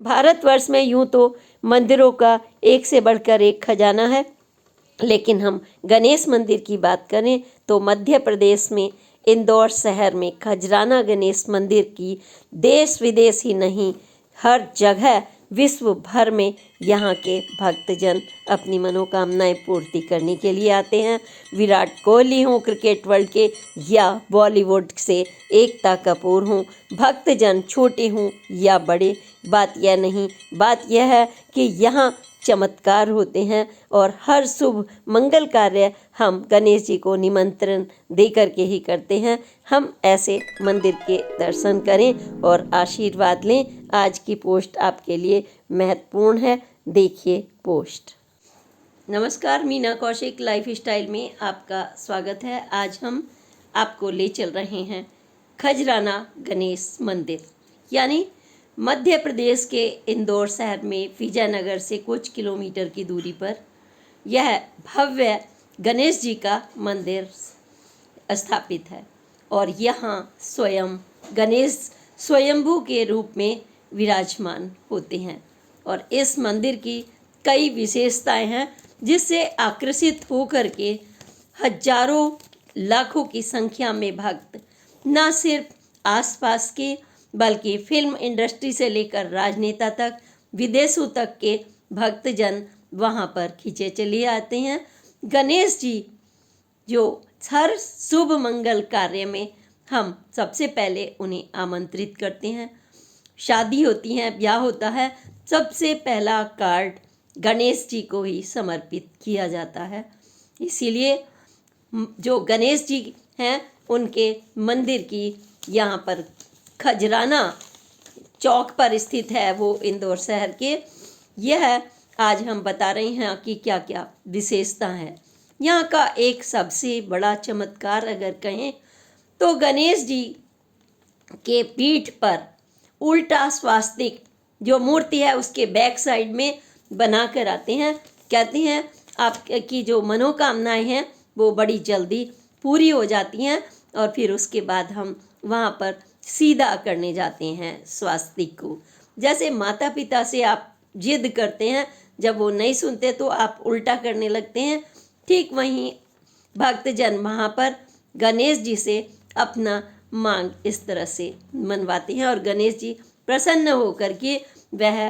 भारतवर्ष में यूं तो मंदिरों का एक से बढ़कर एक खजाना है, लेकिन हम गणेश मंदिर की बात करें तो मध्य प्रदेश में इंदौर शहर में खजराना गणेश मंदिर की देश विदेश ही नहीं, हर जगह विश्व भर में यहाँ के भक्तजन अपनी मनोकामनाएं पूर्ति करने के लिए आते हैं। विराट कोहली हों क्रिकेट वर्ल्ड के या बॉलीवुड से एकता कपूर हों, भक्तजन छोटे हों या बड़े, बात यह नहीं, बात यह है कि यहाँ चमत्कार होते हैं और हर शुभ मंगल कार्य हम गणेश जी को निमंत्रण दे करके ही करते हैं। हम ऐसे मंदिर के दर्शन करें और आशीर्वाद लें। आज की पोस्ट आपके लिए महत्वपूर्ण है, देखिए पोस्ट। नमस्कार, मीना कौशिक लाइफ स्टाइल में आपका स्वागत है। आज हम आपको ले चल रहे हैं खजराना गणेश मंदिर, यानी मध्य प्रदेश के इंदौर शहर में विजयनगर से कुछ किलोमीटर की दूरी पर यह भव्य गणेश जी का मंदिर स्थापित है और यहाँ स्वयं गणेश स्वयंभू के रूप में विराजमान होते हैं। और इस मंदिर की कई विशेषताएं हैं जिससे आकर्षित होकर के हजारों लाखों की संख्या में भक्त न सिर्फ आसपास के बल्कि फिल्म इंडस्ट्री से लेकर राजनेता तक, विदेशों तक के भक्तजन वहाँ पर खींचे चले आते हैं। गणेश जी जो हर शुभ मंगल कार्य में हम सबसे पहले उन्हें आमंत्रित करते हैं। शादी होती है, ब्याह होता है, सबसे पहला कार्ड गणेश जी को ही समर्पित किया जाता है। इसीलिए जो गणेश जी हैं उनके मंदिर की यहाँ पर खजराना चौक पर स्थित है, वो इंदौर शहर के। यह आज हम बता रहे हैं कि क्या क्या विशेषता है। यहाँ का एक सबसे बड़ा चमत्कार अगर कहें तो गणेश जी के पीठ पर उल्टा स्वास्तिक जो मूर्ति है उसके बैक साइड में बना कर आते हैं। कहते हैं आपकी जो मनोकामनाएं हैं वो बड़ी जल्दी पूरी हो जाती हैं और फिर उसके बाद हम वहाँ पर सीधा करने जाते हैं स्वास्तिक को। जैसे माता पिता से आप जिद करते हैं, जब वो नहीं सुनते तो आप उल्टा करने लगते हैं, ठीक वहीं भक्तजन वहाँ पर गणेश जी से अपना मांग इस तरह से मनवाते हैं और गणेश जी प्रसन्न होकर के वह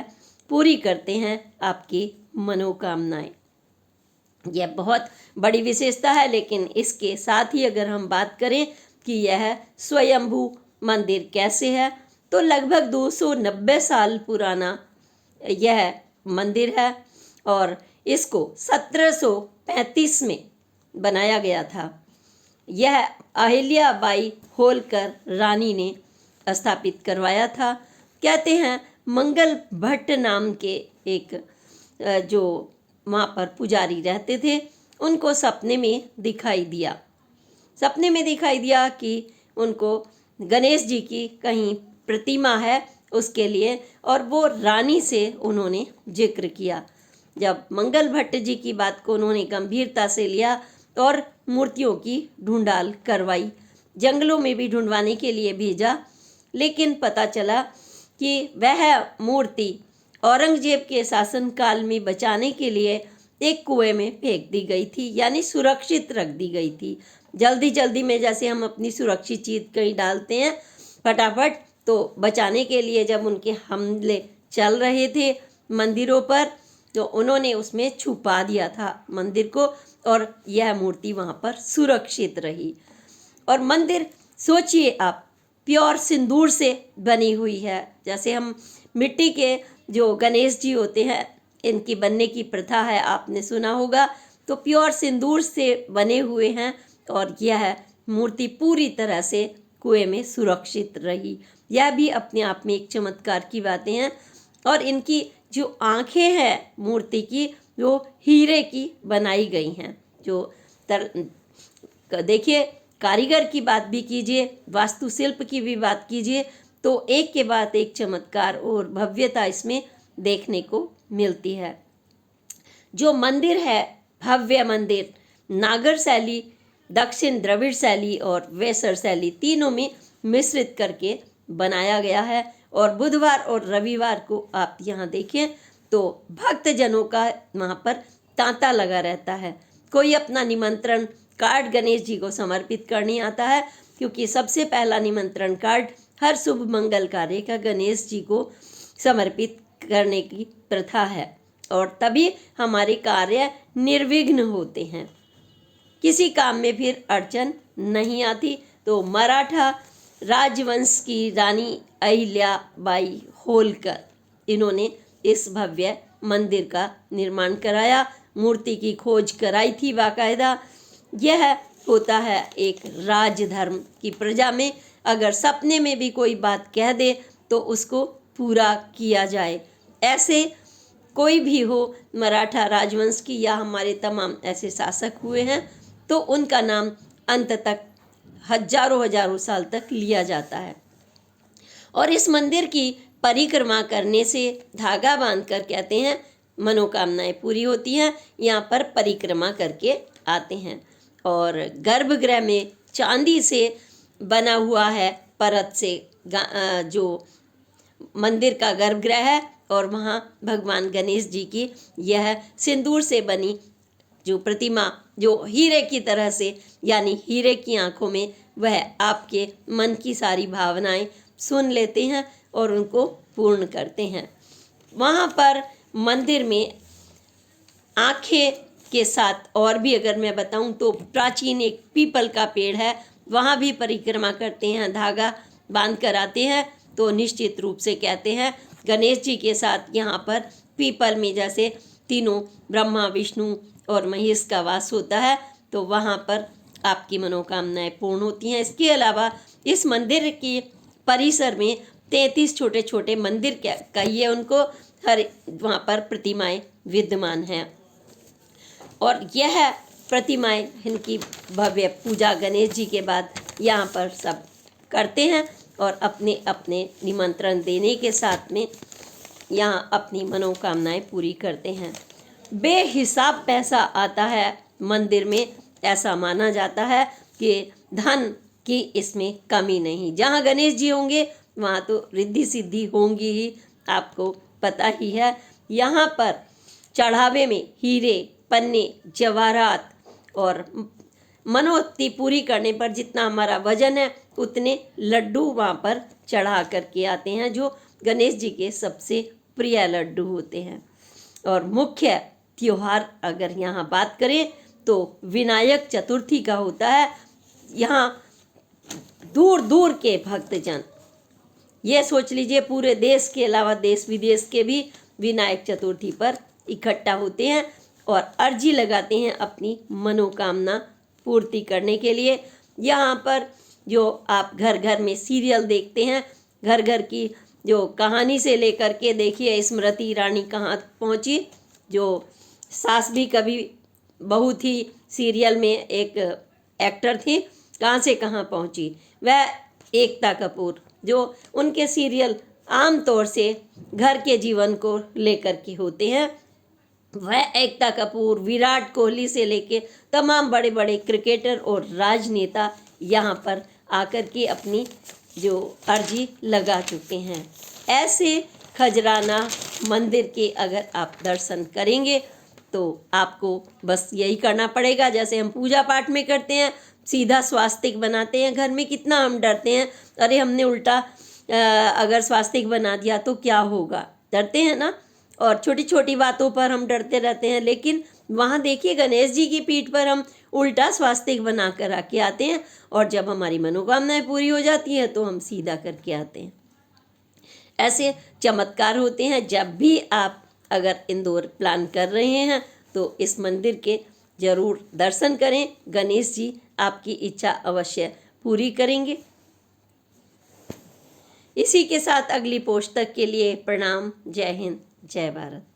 पूरी करते हैं आपकी मनोकामनाएं। यह बहुत बड़ी विशेषता है। लेकिन इसके साथ ही अगर हम बात करें कि यह स्वयंभू मंदिर कैसे है, तो लगभग 290 साल पुराना यह मंदिर है और इसको 1735 में बनाया गया था। यह अहिल्याबाई होलकर रानी ने स्थापित करवाया था। कहते हैं मंगल भट्ट नाम के एक जो वहाँ पर पुजारी रहते थे, उनको सपने में दिखाई दिया कि उनको गणेश जी की कहीं प्रतिमा है उसके लिए, और वो रानी से उन्होंने जिक्र किया। जब मंगल भट्ट जी की बात को उन्होंने गंभीरता से लिया और मूर्तियों की ढूंढाल करवाई, जंगलों में भी ढूंढवाने के लिए भेजा, लेकिन पता चला कि वह मूर्ति औरंगजेब के शासनकाल में बचाने के लिए एक कुएं में फेंक दी गई थी, यानी सुरक्षित रख दी गई थी। जल्दी जल्दी में जैसे हम अपनी सुरक्षित चीज़ कहीं डालते हैं फटाफट, तो बचाने के लिए जब उनके हमले चल रहे थे मंदिरों पर, तो उन्होंने उसमें छुपा दिया था मंदिर को और यह मूर्ति वहाँ पर सुरक्षित रही। और मंदिर सोचिए आप, प्योर सिंदूर से बनी हुई है। जैसे हम मिट्टी के जो गणेश जी होते हैं इनकी बनने की प्रथा है, आपने सुना होगा, तो प्योर सिंदूर से बने हुए हैं और यह मूर्ति पूरी तरह से कुएं में सुरक्षित रही। यह भी अपने आप में एक चमत्कार की बातें हैं। और इनकी जो आंखें हैं मूर्ति की, वो हीरे की बनाई गई हैं। जो देखिए, कारीगर की बात भी कीजिए, वास्तुशिल्प की भी बात कीजिए, तो एक के बाद एक चमत्कार और भव्यता इसमें देखने को मिलती है। जो मंदिर है, भव्य मंदिर, नागर शैली, दक्षिण द्रविड़ शैली और वेसर शैली तीनों में मिश्रित करके बनाया गया है और बुधवार और रविवार को आप यहाँ देखें तो भक्तजनों का वहाँ पर तांता लगा रहता है। कोई अपना निमंत्रण कार्ड गणेश जी को समर्पित करने आता है, क्योंकि सबसे पहला निमंत्रण कार्ड हर शुभ मंगल कार्य का गणेश जी को समर्पित करने की प्रथा है, और तभी हमारे कार्य निर्विघ्न होते हैं, किसी काम में फिर अड़चन नहीं आती। तो मराठा राजवंश की रानी अहिल्याबाई होलकर, इन्होंने इस भव्य मंदिर का निर्माण कराया, मूर्ति की खोज कराई थी बाकायदा। यह होता है एक राजधर्म की प्रजा में, अगर सपने में भी कोई बात कह दे तो उसको पूरा किया जाए। ऐसे कोई भी हो, मराठा राजवंश की या हमारे तमाम ऐसे शासक हुए हैं, तो उनका नाम अंत तक हजारों साल तक लिया जाता है। और इस मंदिर की परिक्रमा करने से धागा बांधकर कहते हैं मनोकामनाएं पूरी होती हैं, यहाँ पर परिक्रमा करके आते हैं। और गर्भगृह में चांदी से बना हुआ है परत से जो मंदिर का गर्भगृह है, और वहाँ भगवान गणेश जी की यह सिंदूर से बनी जो प्रतिमा, जो हीरे की तरह से, यानी हीरे की आंखों में, वह आपके मन की सारी भावनाएं सुन लेते हैं और उनको पूर्ण करते हैं। वहाँ पर मंदिर में आंखें के साथ और भी अगर मैं बताऊं तो प्राचीन एक पीपल का पेड़ है, वहाँ भी परिक्रमा करते हैं, धागा बांध कर आते हैं। तो निश्चित रूप से कहते हैं गणेश जी के साथ यहाँ पर पीपल में जैसे तीनों ब्रह्मा विष्णु और महेश का वास होता है, तो वहाँ पर आपकी मनोकामनाएं पूर्ण होती हैं। इसके अलावा इस मंदिर के परिसर में 33 छोटे छोटे मंदिर कहिए उनको, हर वहाँ पर प्रतिमाएं विद्यमान हैं, और यह प्रतिमाएं, इनकी भव्य पूजा गणेश जी के बाद यहाँ पर सब करते हैं, और अपने अपने निमंत्रण देने के साथ में यहाँ अपनी मनोकामनाएं पूरी करते हैं। बेहिसाब पैसा आता है मंदिर में, ऐसा माना जाता है कि धन की इसमें कमी नहीं। जहाँ गणेश जी होंगे वहाँ तो रिद्धि सिद्धि होंगी ही, आपको पता ही है। यहाँ पर चढ़ावे में हीरे, पन्ने, जवाहरात और मनोक्ति पूरी करने पर जितना हमारा वजन है उतने लड्डू वहाँ पर चढ़ा करके आते हैं, जो गणेश जी के सबसे प्रिय लड्डू होते हैं। और मुख्य त्योहार अगर यहाँ बात करें तो विनायक चतुर्थी का होता है। यहाँ दूर दूर के भक्तजन, ये सोच लीजिए पूरे देश के अलावा देश विदेश के भी विनायक चतुर्थी पर इकट्ठा होते हैं और अर्जी लगाते हैं अपनी मनोकामना पूर्ति करने के लिए। यहाँ पर जो आप घर घर में सीरियल देखते हैं, घर घर की जो कहानी से लेकर के देखिए स्मृति ईरानी कहाँ पहुँची, जो सास भी कभी बहू थी सीरियल में एक एक्टर थी, कहाँ से कहाँ पहुँची। वह एकता कपूर, जो उनके सीरियल आम तौर से घर के जीवन को लेकर के होते हैं, वह एकता कपूर, विराट कोहली से लेके तमाम बड़े बड़े क्रिकेटर और राजनेता यहाँ पर आकर के अपनी जो अर्जी लगा चुके हैं। ऐसे खजराना मंदिर के अगर आप दर्शन करेंगे तो आपको बस यही करना पड़ेगा, जैसे हम पूजा पाठ में करते हैं, सीधा स्वास्तिक बनाते हैं। घर में कितना हम डरते हैं, अरे हमने उल्टा अगर स्वास्तिक बना दिया तो क्या होगा, डरते हैं ना। और छोटी छोटी बातों पर हम डरते रहते हैं, लेकिन वहाँ देखिए गणेश जी की पीठ पर हम उल्टा स्वास्तिक बना कर आके आते हैं, और जब हमारी मनोकामनाएं पूरी हो जाती हैं तो हम सीधा करके आते हैं। ऐसे चमत्कार होते हैं। जब भी आप अगर इंदौर प्लान कर रहे हैं तो इस मंदिर के जरूर दर्शन करें, गणेश जी आपकी इच्छा अवश्य पूरी करेंगे। इसी के साथ अगली पोस्ट तक के लिए प्रणाम। जय हिंद, जय भारत।